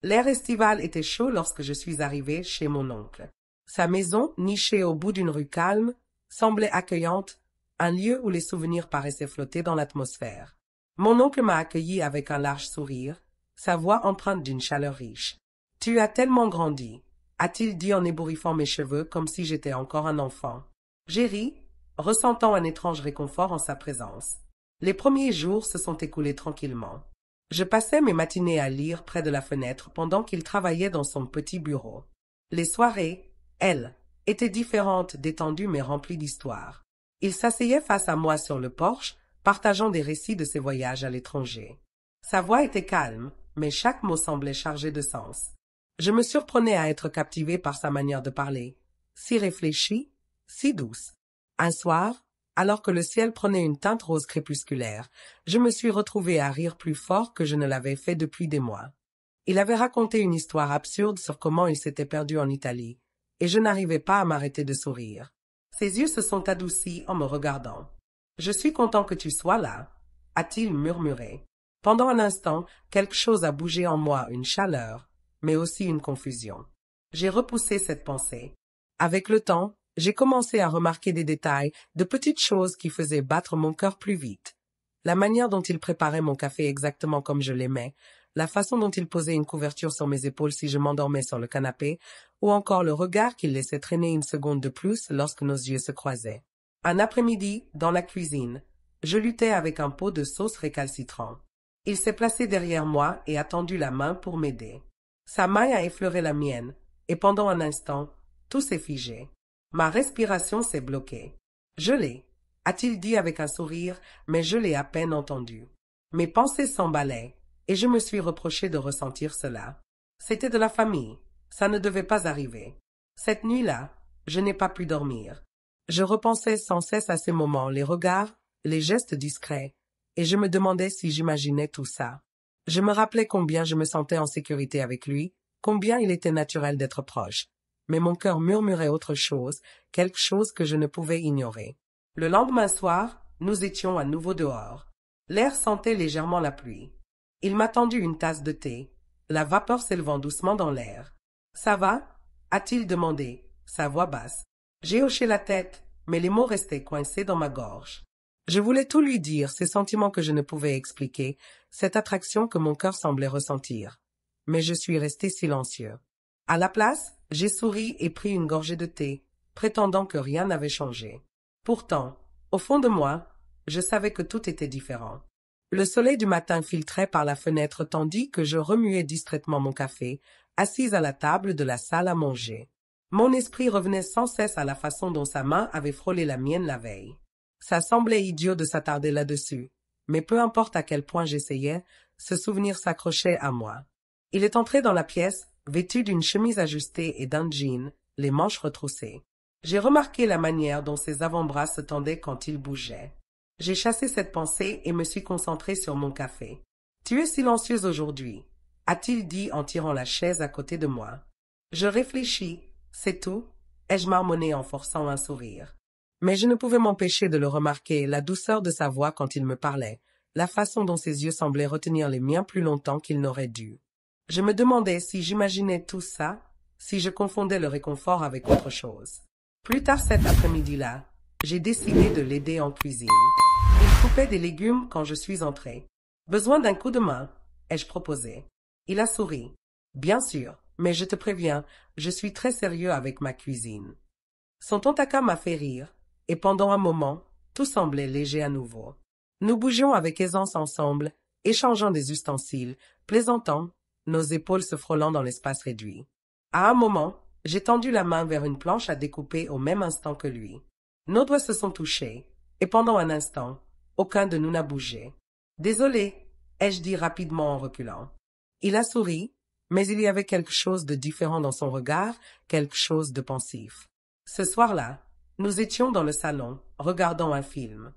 L'air estival était chaud lorsque je suis arrivé chez mon oncle. Sa maison, nichée au bout d'une rue calme, semblait accueillante, un lieu où les souvenirs paraissaient flotter dans l'atmosphère. Mon oncle m'a accueilli avec un large sourire, sa voix empreinte d'une chaleur riche. « Tu as tellement grandi », a-t-il dit en ébouriffant mes cheveux comme si j'étais encore un enfant. J'ai ri, ressentant un étrange réconfort en sa présence. Les premiers jours se sont écoulés tranquillement. Je passais mes matinées à lire près de la fenêtre pendant qu'il travaillait dans son petit bureau. Les soirées, elles, étaient différentes, détendues mais remplies d'histoire. Il s'asseyait face à moi sur le porche, partageant des récits de ses voyages à l'étranger. Sa voix était calme, mais chaque mot semblait chargé de sens. Je me surprenais à être captivé par sa manière de parler, si réfléchie, si douce. Un soir, alors que le ciel prenait une teinte rose crépusculaire, je me suis retrouvé à rire plus fort que je ne l'avais fait depuis des mois. Il avait raconté une histoire absurde sur comment il s'était perdu en Italie, et je n'arrivais pas à m'arrêter de sourire. Ses yeux se sont adoucis en me regardant. « Je suis content que tu sois là », a-t-il murmuré. Pendant un instant, quelque chose a bougé en moi, une chaleur, mais aussi une confusion. J'ai repoussé cette pensée. Avec le temps, j'ai commencé à remarquer des détails, de petites choses qui faisaient battre mon cœur plus vite. La manière dont il préparait mon café exactement comme je l'aimais, la façon dont il posait une couverture sur mes épaules si je m'endormais sur le canapé, ou encore le regard qu'il laissait traîner une seconde de plus lorsque nos yeux se croisaient. Un après-midi, dans la cuisine, je luttais avec un pot de sauce récalcitrant. Il s'est placé derrière moi et a tendu la main pour m'aider. Sa main a effleuré la mienne, et pendant un instant, tout s'est figé. Ma respiration s'est bloquée. « Je l'ai », a-t-il dit avec un sourire, mais je l'ai à peine entendu. Mes pensées s'emballaient, et je me suis reproché de ressentir cela. C'était de la famille, ça ne devait pas arriver. Cette nuit-là, je n'ai pas pu dormir. Je repensais sans cesse à ces moments, les regards, les gestes discrets, et je me demandais si j'imaginais tout ça. Je me rappelais combien je me sentais en sécurité avec lui, combien il était naturel d'être proche. Mais mon cœur murmurait autre chose, quelque chose que je ne pouvais ignorer. Le lendemain soir, nous étions à nouveau dehors. L'air sentait légèrement la pluie. Il m'a tendu une tasse de thé, la vapeur s'élevant doucement dans l'air. « Ça va » a-t-il demandé, sa voix basse. J'ai hoché la tête, mais les mots restaient coincés dans ma gorge. Je voulais tout lui dire, ces sentiments que je ne pouvais expliquer, cette attraction que mon cœur semblait ressentir. Mais je suis resté silencieux. À la place, j'ai souri et pris une gorgée de thé, prétendant que rien n'avait changé. Pourtant, au fond de moi, je savais que tout était différent. Le soleil du matin filtrait par la fenêtre tandis que je remuais distraitement mon café, assise à la table de la salle à manger. Mon esprit revenait sans cesse à la façon dont sa main avait frôlé la mienne la veille. Ça semblait idiot de s'attarder là-dessus, mais peu importe à quel point j'essayais, ce souvenir s'accrochait à moi. Il est entré dans la pièce, vêtu d'une chemise ajustée et d'un jean, les manches retroussées. J'ai remarqué la manière dont ses avant-bras se tendaient quand il bougeait. J'ai chassé cette pensée et me suis concentré sur mon café. « Tu es silencieuse aujourd'hui », a-t-il dit en tirant la chaise à côté de moi. Je réfléchis, c'est tout, ai-je marmonné en forçant un sourire. Mais je ne pouvais m'empêcher de le remarquer, la douceur de sa voix quand il me parlait, la façon dont ses yeux semblaient retenir les miens plus longtemps qu'ils n'auraient dû. Je me demandais si j'imaginais tout ça, si je confondais le réconfort avec autre chose. Plus tard cet après-midi-là, j'ai décidé de l'aider en cuisine. Il coupait des légumes quand je suis entrée. « Besoin d'un coup de main ?» ai-je proposé. Il a souri. « Bien sûr, mais je te préviens, je suis très sérieux avec ma cuisine. » Son ton-à-cas m'a fait rire, et pendant un moment, tout semblait léger à nouveau. Nous bougions avec aisance ensemble, échangeant des ustensiles, plaisantant, nos épaules se frôlant dans l'espace réduit. À un moment, j'ai tendu la main vers une planche à découper au même instant que lui. Nos doigts se sont touchés, et pendant un instant, aucun de nous n'a bougé. « Désolé », ai-je dit rapidement en reculant. Il a souri, mais il y avait quelque chose de différent dans son regard, quelque chose de pensif. Ce soir-là, nous étions dans le salon, regardant un film.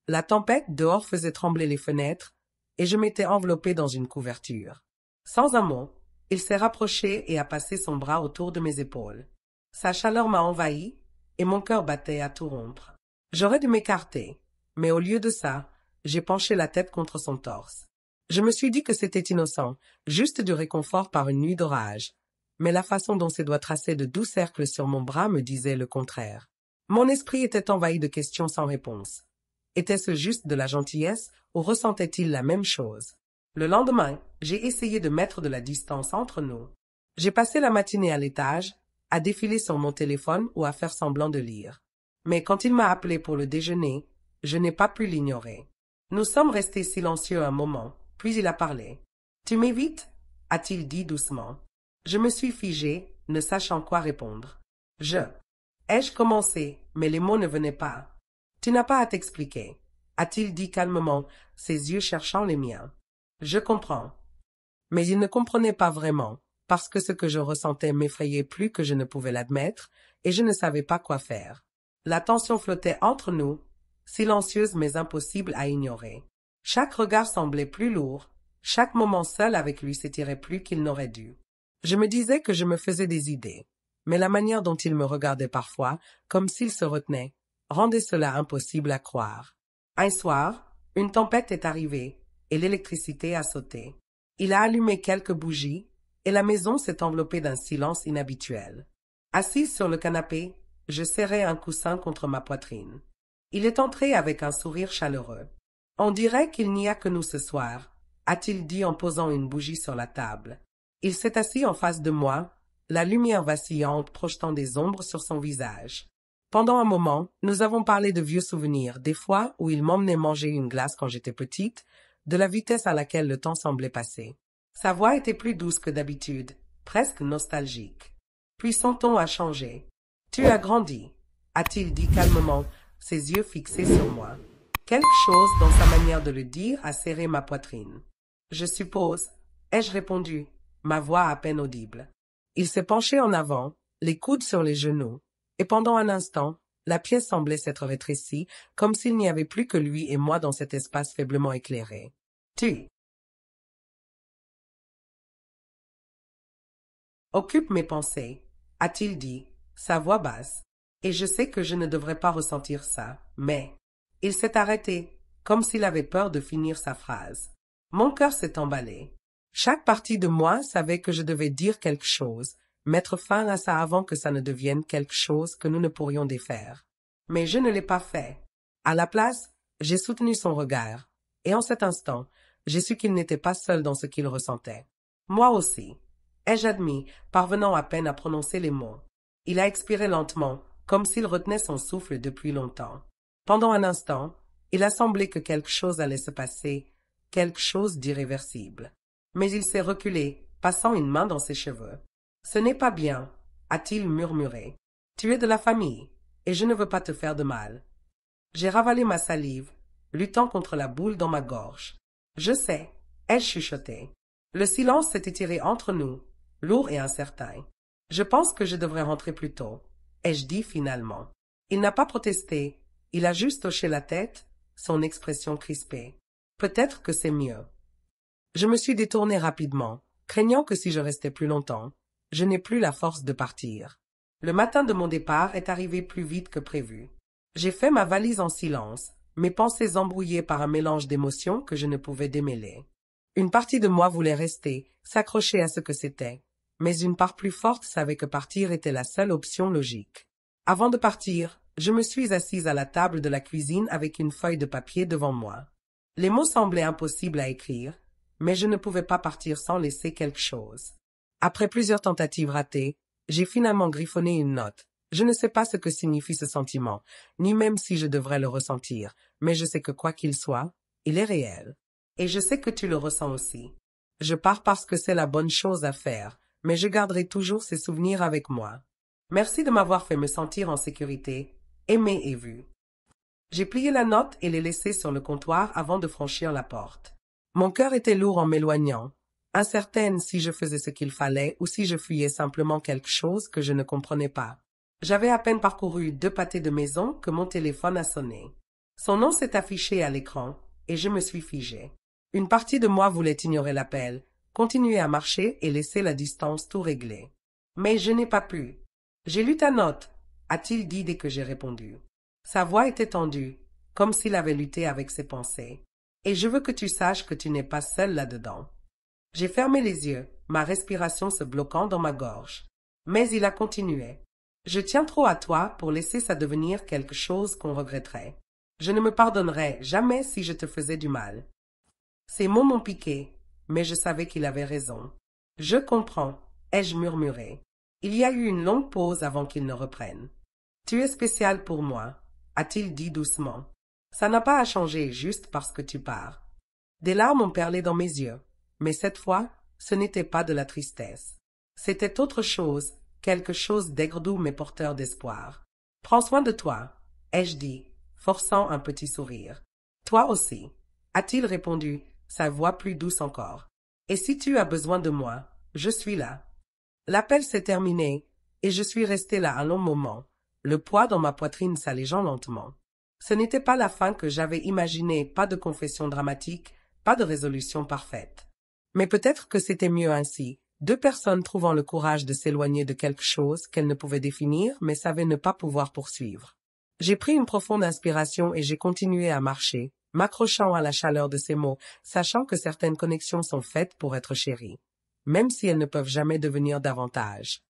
La tempête dehors faisait trembler les fenêtres, et je m'étais enveloppé dans une couverture. Sans un mot, il s'est rapproché et a passé son bras autour de mes épaules. Sa chaleur m'a envahi, et mon cœur battait à tout rompre. J'aurais dû m'écarter, mais au lieu de ça, j'ai penché la tête contre son torse. Je me suis dit que c'était innocent, juste du réconfort par une nuit d'orage. Mais la façon dont ses doigts traçaient de doux cercles sur mon bras me disait le contraire. Mon esprit était envahi de questions sans réponse. Était-ce juste de la gentillesse ou ressentait-il la même chose? Le lendemain, j'ai essayé de mettre de la distance entre nous. J'ai passé la matinée à l'étage, à défiler sur mon téléphone ou à faire semblant de lire. Mais quand il m'a appelé pour le déjeuner, je n'ai pas pu l'ignorer. Nous sommes restés silencieux un moment, puis il a parlé. « Tu m'évites » a-t-il dit doucement. Je me suis figé, ne sachant quoi répondre. Ai-je commencé, mais les mots ne venaient pas. « Tu n'as pas à t'expliquer » a-t-il dit calmement, ses yeux cherchant les miens. Je comprends. Mais il ne comprenait pas vraiment, parce que ce que je ressentais m'effrayait plus que je ne pouvais l'admettre, et je ne savais pas quoi faire. La tension flottait entre nous, silencieuse mais impossible à ignorer. Chaque regard semblait plus lourd, chaque moment seul avec lui s'étirait plus qu'il n'aurait dû. Je me disais que je me faisais des idées, mais la manière dont il me regardait parfois, comme s'il se retenait, rendait cela impossible à croire. Un soir, une tempête est arrivée, et l'électricité a sauté. Il a allumé quelques bougies, et la maison s'est enveloppée d'un silence inhabituel. Assise sur le canapé, je serrais un coussin contre ma poitrine. Il est entré avec un sourire chaleureux. « On dirait qu'il n'y a que nous ce soir », a-t-il dit en posant une bougie sur la table. Il s'est assis en face de moi, la lumière vacillante projetant des ombres sur son visage. Pendant un moment, nous avons parlé de vieux souvenirs, des fois où il m'emmenait manger une glace quand j'étais petite, de la vitesse à laquelle le temps semblait passer. Sa voix était plus douce que d'habitude, presque nostalgique. Puis son ton a changé. « Tu as grandi », a-t-il dit calmement, ses yeux fixés sur moi. Quelque chose dans sa manière de le dire a serré ma poitrine. « Je suppose », ai-je répondu, ma voix à peine audible. Il s'est penché en avant, les coudes sur les genoux, et pendant un instant, la pièce semblait s'être rétrécie, comme s'il n'y avait plus que lui et moi dans cet espace faiblement éclairé. « Tu occupe mes pensées », a-t-il dit, sa voix basse. Et je sais que je ne devrais pas ressentir ça, mais... Il s'est arrêté, comme s'il avait peur de finir sa phrase. Mon cœur s'est emballé. Chaque partie de moi savait que je devais dire quelque chose, mettre fin à ça avant que ça ne devienne quelque chose que nous ne pourrions défaire. Mais je ne l'ai pas fait. À la place, j'ai soutenu son regard, et en cet instant, j'ai su qu'il n'était pas seul dans ce qu'il ressentait. Moi aussi, ai-je admis, parvenant à peine à prononcer les mots. Il a expiré lentement, comme s'il retenait son souffle depuis longtemps. Pendant un instant, il a semblé que quelque chose allait se passer, quelque chose d'irréversible. Mais il s'est reculé, passant une main dans ses cheveux. « Ce n'est pas bien », a-t-il murmuré. « Tu es de la famille, et je ne veux pas te faire de mal. » J'ai ravalé ma salive, luttant contre la boule dans ma gorge. « Je sais », ai-je chuchoté. Le silence s'est étiré entre nous, lourd et incertain. « Je pense que je devrais rentrer plus tôt », ai-je dit finalement. Il n'a pas protesté, il a juste hoché la tête, son expression crispée. Peut-être que c'est mieux. Je me suis détourné rapidement, craignant que si je restais plus longtemps, je n'ai plus la force de partir. Le matin de mon départ est arrivé plus vite que prévu. J'ai fait ma valise en silence, mes pensées embrouillées par un mélange d'émotions que je ne pouvais démêler. Une partie de moi voulait rester, s'accrocher à ce que c'était, mais une part plus forte savait que partir était la seule option logique. Avant de partir, je me suis assise à la table de la cuisine avec une feuille de papier devant moi. Les mots semblaient impossibles à écrire, mais je ne pouvais pas partir sans laisser quelque chose. Après plusieurs tentatives ratées, j'ai finalement griffonné une note. Je ne sais pas ce que signifie ce sentiment, ni même si je devrais le ressentir, mais je sais que quoi qu'il soit, il est réel. Et je sais que tu le ressens aussi. Je pars parce que c'est la bonne chose à faire, mais je garderai toujours ces souvenirs avec moi. Merci de m'avoir fait me sentir en sécurité, aimé et vu. J'ai plié la note et l'ai laissée sur le comptoir avant de franchir la porte. Mon cœur était lourd en m'éloignant, incertaine si je faisais ce qu'il fallait ou si je fuyais simplement quelque chose que je ne comprenais pas. J'avais à peine parcouru 2 pâtés de maison que mon téléphone a sonné. Son nom s'est affiché à l'écran et je me suis figée. Une partie de moi voulait ignorer l'appel, continuer à marcher et laisser la distance tout régler. Mais je n'ai pas pu. « J'ai lu ta note », a-t-il dit dès que j'ai répondu. Sa voix était tendue, comme s'il avait lutté avec ses pensées. Et je veux que tu saches que tu n'es pas seul là-dedans. J'ai fermé les yeux, ma respiration se bloquant dans ma gorge. Mais il a continué. Je tiens trop à toi pour laisser ça devenir quelque chose qu'on regretterait. Je ne me pardonnerais jamais si je te faisais du mal. Ces mots m'ont piqué, mais je savais qu'il avait raison. Je comprends, ai-je murmuré. Il y a eu une longue pause avant qu'il ne reprenne. Tu es spécial pour moi, a-t-il dit doucement. Ça n'a pas à changer juste parce que tu pars. Des larmes ont perlé dans mes yeux, mais cette fois, ce n'était pas de la tristesse. C'était autre chose, quelque chose d'aigre-doux mais porteur d'espoir. Prends soin de toi, ai-je dit, forçant un petit sourire. Toi aussi, a-t-il répondu, sa voix plus douce encore. Et si tu as besoin de moi, je suis là. L'appel s'est terminé, et je suis resté là un long moment, le poids dans ma poitrine s'allégeant lentement. Ce n'était pas la fin que j'avais imaginée, pas de confession dramatique, pas de résolution parfaite. Mais peut-être que c'était mieux ainsi, deux personnes trouvant le courage de s'éloigner de quelque chose qu'elles ne pouvaient définir mais savaient ne pas pouvoir poursuivre. J'ai pris une profonde inspiration et j'ai continué à marcher, m'accrochant à la chaleur de ces mots, sachant que certaines connexions sont faites pour être chéries, même si elles ne peuvent jamais devenir davantage.